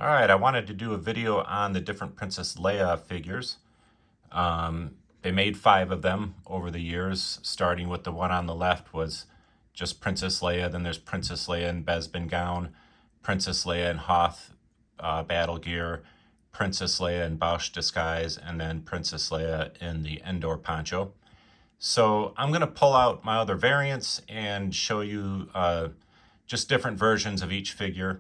All right, I wanted to do a video on the different Princess Leia figures. They made 5 of them over the years, starting with the one on the left was just Princess Leia. Then there's Princess Leia in Bespin gown, Princess Leia in Hoth battle gear, Princess Leia in Boushh disguise, and then Princess Leia in the Endor poncho. So I'm going to pull out my other variants and show you just different versions of each figure.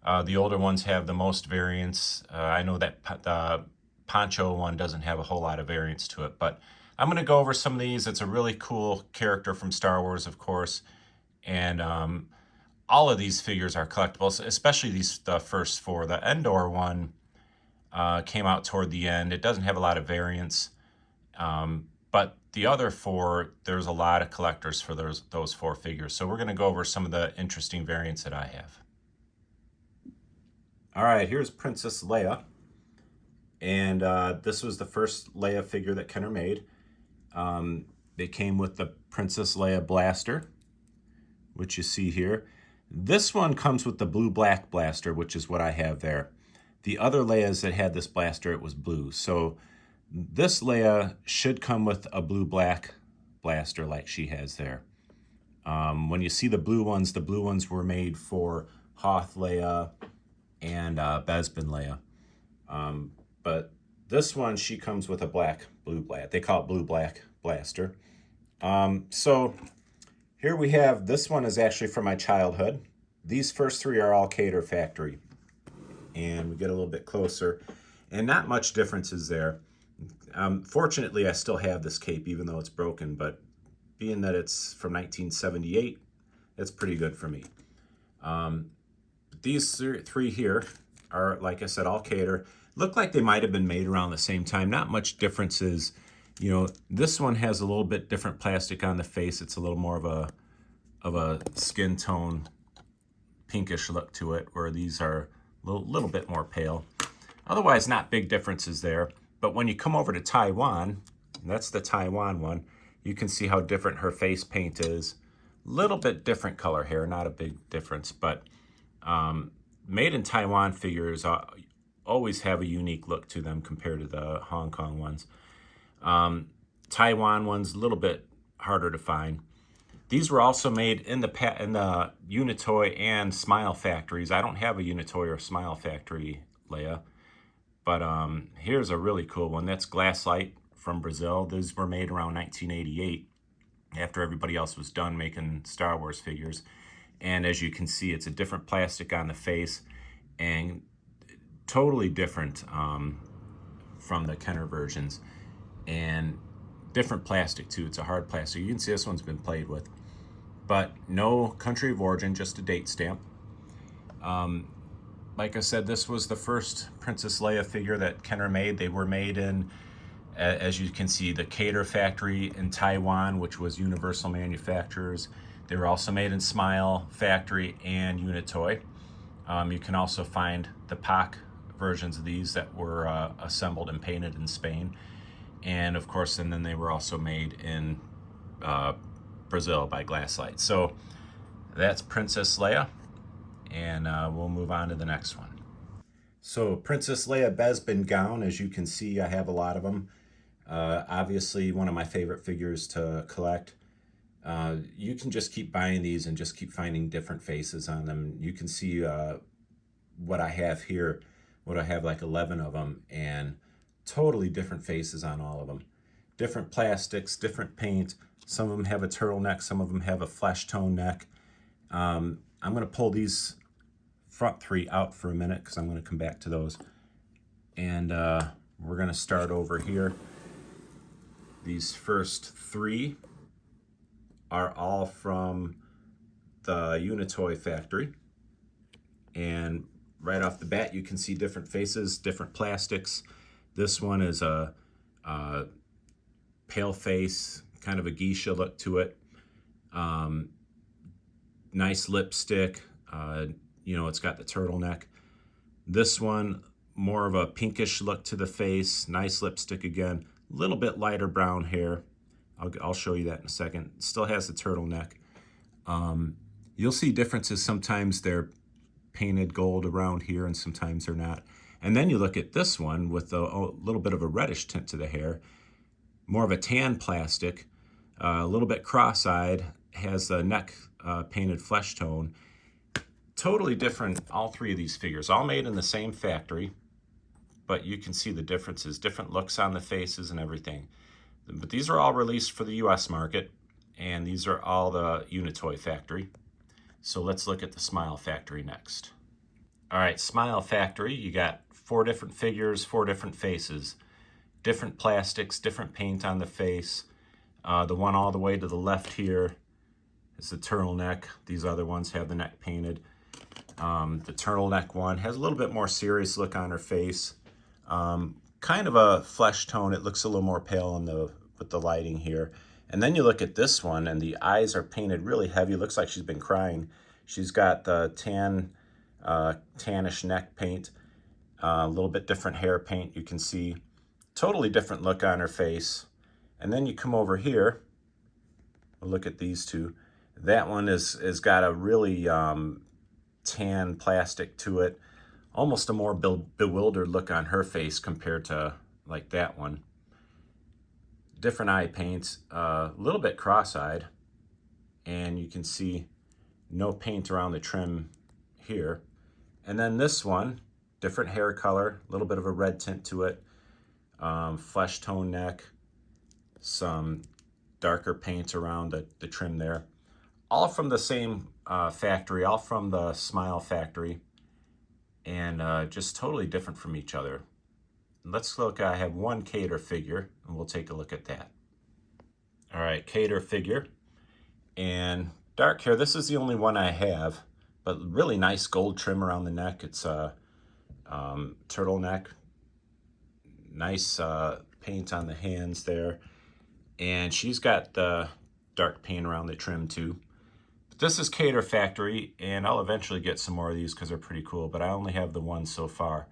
The older ones have the most variants. I know that the Poncho one doesn't have a whole lot of variants to it, but I'm going to go over some of these. It's a really cool character from Star Wars, of course, and all of these figures are collectibles, especially the first 4. The Endor one came out toward the end. It doesn't have a lot of variants, but the other 4, there's a lot of collectors for those 4 figures. So we're going to go over some of the interesting variants that I have. All right, here's Princess Leia. And this was the first Leia figure that Kenner made. They came with the Princess Leia blaster, which you see here. This one comes with the blue-black blaster, which is what I have there. The other Leias that had this blaster, it was blue. So this Leia should come with a blue-black blaster like she has there. When you see the blue ones were made for Hoth Leia and Bespin Leia. But this one, she comes with a blue-black. They call it blue-black blaster. So here we have, this one is actually from my childhood. These first 3 are all Cater factory. And we get a little bit closer, and not much difference is there. Fortunately, I still have this cape, even though it's broken, but being that it's from 1978, it's pretty good for me. These 3 here are, like I said, all Cater. Look like they might have been made around the same time. Not much differences. You know, this one has a little bit different plastic on the face. It's a little more of a skin tone, pinkish look to it, where these are a little bit more pale. Otherwise, not big differences there. But when you come over to Taiwan, that's the Taiwan one, you can see how different her face paint is. Little bit different color hair, not a big difference, but made in Taiwan figures always have a unique look to them compared to the Hong Kong ones. Taiwan ones, a little bit harder to find. These were also made in the Unitoy and Smile factories. I don't have a Unitoy or Smile factory Leia, but here's a really cool one. That's Glasslight from Brazil. These were made around 1988 after everybody else was done making Star Wars figures. And as you can see, it's a different plastic on the face and totally different from the Kenner versions, and different plastic too. It's a hard plastic. You can see this one's been played with, but no country of origin, just a date stamp. Like I said, this was the first Princess Leia figure that Kenner made. They were made in, as you can see, the Cater factory in Taiwan, which was Universal Manufacturers. They were also made in Smile factory and Unitoy. You can also find the POC versions of these that were assembled and painted in Spain. And of course, and then they were also made in Brazil by Glasslight. So that's Princess Leia, and we'll move on to the next one. So Princess Leia Bespin gown, as you can see, I have a lot of them. Obviously, one of my favorite figures to collect. You can just keep buying these and just keep finding different faces on them. You can see what I have here, what I have like 11 of them, and totally different faces on all of them. Different plastics, different paint. Some of them have a turtleneck, some of them have a flesh tone neck. I'm going to pull these front 3 out for a minute because I'm going to come back to those. And we're going to start over here. These first 3 are all from the Unitoy factory. And right off the bat, you can see different faces, different plastics. This one is a pale face, kind of a geisha look to it. Nice lipstick. You know, it's got the turtleneck. This one, more of a pinkish look to the face. Nice lipstick again. A little bit lighter brown hair. I'll show you that in a second. It still has the turtleneck. You'll see differences. Sometimes they're painted gold around here, and sometimes they're not. And then you look at this one with a little bit of a reddish tint to the hair, more of a tan plastic, a little bit cross-eyed, has the neck painted flesh tone. Totally different, all three of these figures, all made in the same factory, but you can see the differences, different looks on the faces and everything. But these are all released for the US market, and these are all the Unitoy factory. So let's look at the Smile Factory next. All right, Smile Factory, you got 4 different figures, 4 different faces, different plastics, different paint on the face. The one all the way to the left here is the turtleneck. These other ones have the neck painted. The turtleneck one has a little bit more serious look on her face. Kind of a flesh tone. It looks a little more pale with the lighting here. And then you look at this one, and the eyes are painted really heavy. It looks like she's been crying. She's got the tannish neck paint, a little bit different hair paint. You can see totally different look on her face. And then you come over here, we'll look at these two. That one is got a really tan plastic to it, almost a more bewildered look on her face compared to like that one. Different eye paints, a little bit cross-eyed, and you can see no paint around the trim here. And then this one, different hair color, a little bit of a red tint to it, flesh tone neck, some darker paint around the trim there. All from the same factory, all from the Smile Factory, and just totally different from each other. Let's look, I have one Cater figure, and we'll take a look at that. All right, Cater figure, and dark hair. This is the only one I have, but really nice gold trim around the neck. It's a turtleneck, nice paint on the hands there, and she's got the dark paint around the trim too. But this is Cater Factory, and I'll eventually get some more of these because they're pretty cool, but I only have the one so far.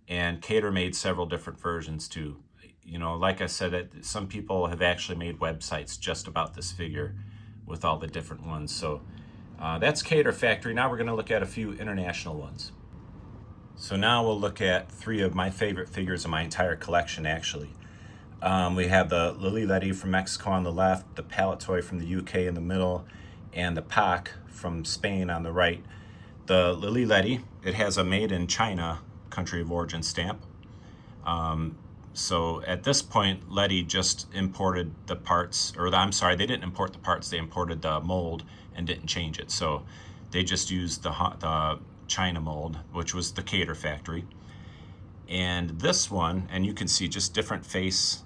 And Cater made several different versions too. You know, like I said, some people have actually made websites just about this figure with all the different ones. So that's Cater Factory. Now we're going to look at a few international ones. So now we'll look at 3 of my favorite figures in my entire collection, actually. We have the Lili Ledy from Mexico on the left, the Palitoy from the UK in the middle, and the Pac from Spain on the right. The Lili Ledy, it has a made in China country of origin stamp. So at this point, Ledy just imported the parts, or I'm sorry, they didn't import the parts, they imported the mold and didn't change it. So they just used the China mold, which was the Cater Factory. And this one, and you can see just different face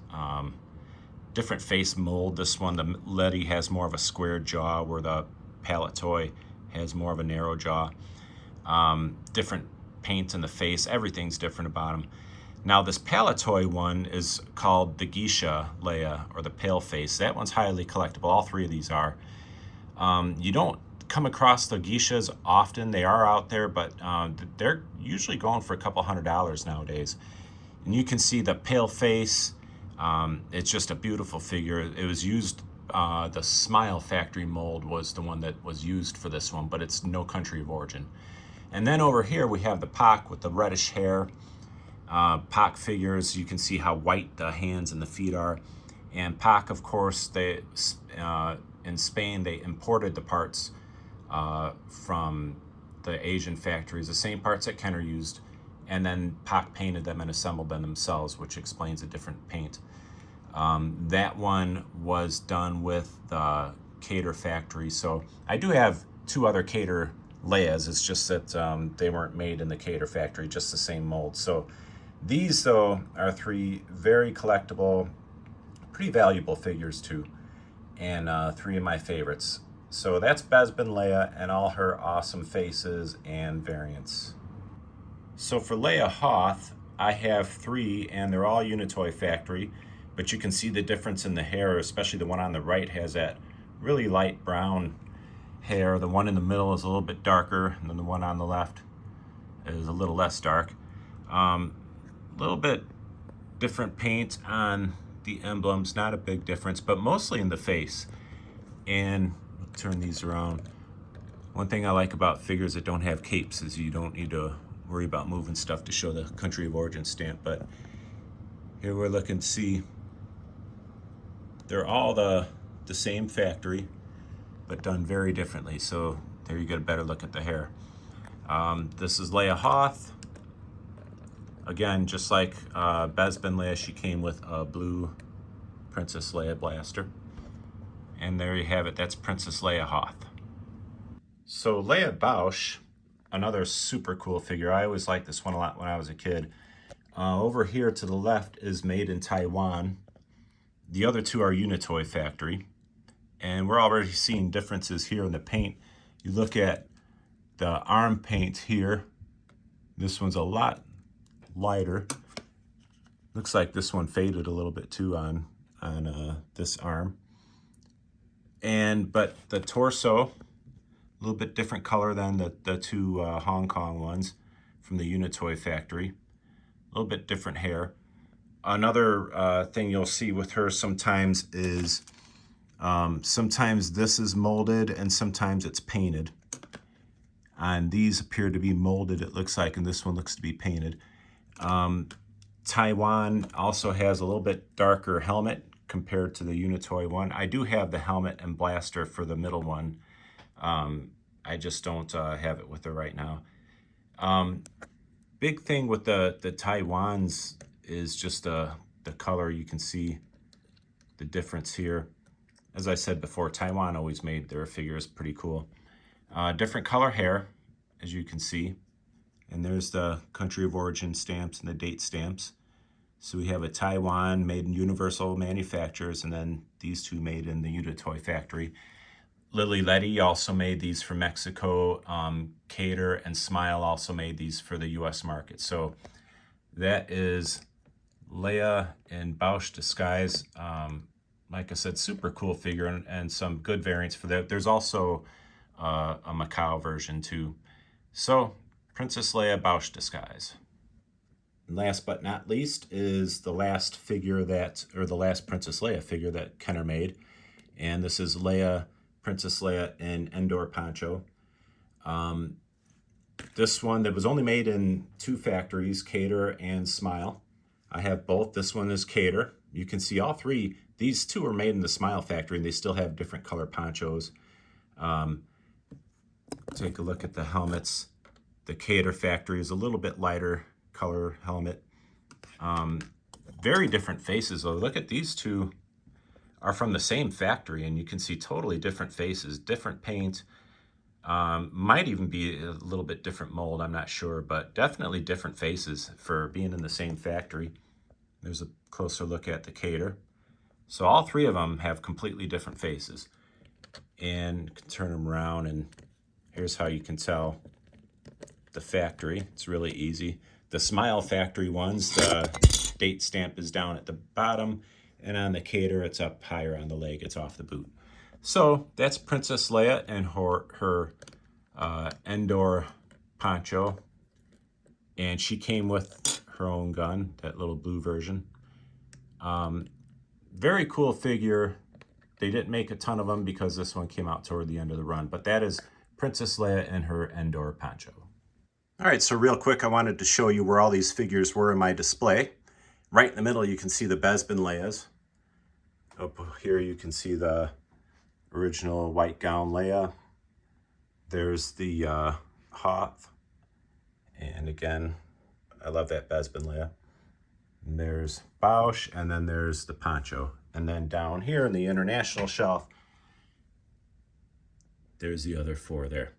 mold. This one, the Ledy has more of a square jaw, where the Palitoy has more of a narrow jaw. Different paint in the face, everything's different about them. Now this Palitoy one is called the Geisha Leia, or the Pale Face. That one's highly collectible. All 3 of these are. You don't come across the Geishas often. They are out there, but they're usually going for a couple $100 nowadays. And you can see the Pale Face. It's just a beautiful figure. It was used, the Smile Factory mold was the one that was used for this one, but it's no country of origin. And then over here we have the Pac with the reddish hair. Pac figures, you can see how white the hands and the feet are. And Pac, of course, they in Spain, they imported the parts from the Asian factories, the same parts that Kenner used, and then Pac painted them and assembled them themselves, which explains a different paint. That one was done with the Cater Factory. So I do have 2 other Cater Leias. It's just that they weren't made in the Cater Factory, just the same mold. So these, though, are 3 very collectible, pretty valuable figures too, and 3 of my favorites. So that's Bespin Leia and all her awesome faces and variants. So for Leia Hoth, I have 3, and they're all Unitoy Factory, but you can see the difference in the hair, especially the one on the right has that really light brown hair. The one in the middle is a little bit darker, and then the one on the left is a little less dark. A little bit different paint on the emblems, not a big difference, but mostly in the face. And I'll turn these around. One thing I like about figures that don't have capes is you don't need to worry about moving stuff to show the country of origin stamp. But here we're looking to see, they're all the same factory, but done very differently. So there you get a better look at the hair. This is Leia Hoth. Again, just like Bespin Leia, she came with a blue Princess Leia blaster. And there you have it, that's Princess Leia Hoth. So Leia Boushh, another super cool figure. I always liked this one a lot when I was a kid. Over here to the left is made in Taiwan. The other two are Unitoy factory. And we're already seeing differences here in the paint. You look at the arm paint here. This one's a lot lighter. Looks like this one faded a little bit too on this arm. But the torso, a little bit different color than the two Hong Kong ones from the Unitoy factory. A little bit different hair. Another thing you'll see with her sometimes is sometimes this is molded and sometimes it's painted. And these appear to be molded, it looks like, and this one looks to be painted. Taiwan also has a little bit darker helmet compared to the Unitoy one. I do have the helmet and blaster for the middle one. I just don't have it with her right now. Big thing with the Taiwans is just the color. You can see the difference here. As I said before, Taiwan always made their figures pretty cool. Different color hair, as you can see. And there's the country of origin stamps and the date stamps. So we have a Taiwan made in Universal Manufacturers, and then these two made in the Unitoy factory. Lily Letty also made these for Mexico. Cater and Smile also made these for the US market. So that is Leia and Boushh Disguise. Like I said, super cool figure and some good variants for that. There's also a Macau version too. So Princess Leia Boushh Disguise. And last but not least is the last figure the last Princess Leia figure that Kenner made. And this is Princess Leia in Endor Poncho. This one that was only made in two factories, Cater and Smile. I have both. This one is Cater. You can see all three. These two are made in the Smile factory and they still have different color ponchos. Take a look at the helmets. The Cater factory is a little bit lighter color helmet. Very different faces though. Look at these two are from the same factory and you can see totally different faces, different paint. Might even be a little bit different mold, I'm not sure, but definitely different faces for being in the same factory. There's a closer look at the Cater. So all three of them have completely different faces. And you can turn them around and here's how you can tell the factory. It's really easy. The Smile factory ones, the date stamp is down at the bottom, and on the Cater, it's up higher on the leg. It's off the boot. So that's Princess Leia and her Endor poncho. And she came with her own gun, that little blue version. Very cool figure. They didn't make a ton of them because this one came out toward the end of the run. But that is Princess Leia and her Endor poncho. All right, so real quick, I wanted to show you where all these figures were in my display. Right in the middle, you can see the Bespin Leias. Up here, you can see the original white gown Leia. There's the Hoth. And again, I love that Bespin Leia. And there's Boushh, and then there's the poncho. And then down here in the international shelf, there's the other four there.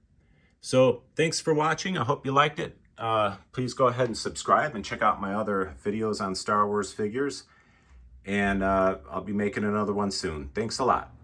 So thanks for watching. I hope you liked it. Please go ahead and subscribe and check out my other videos on Star Wars figures. And I'll be making another one soon. Thanks a lot.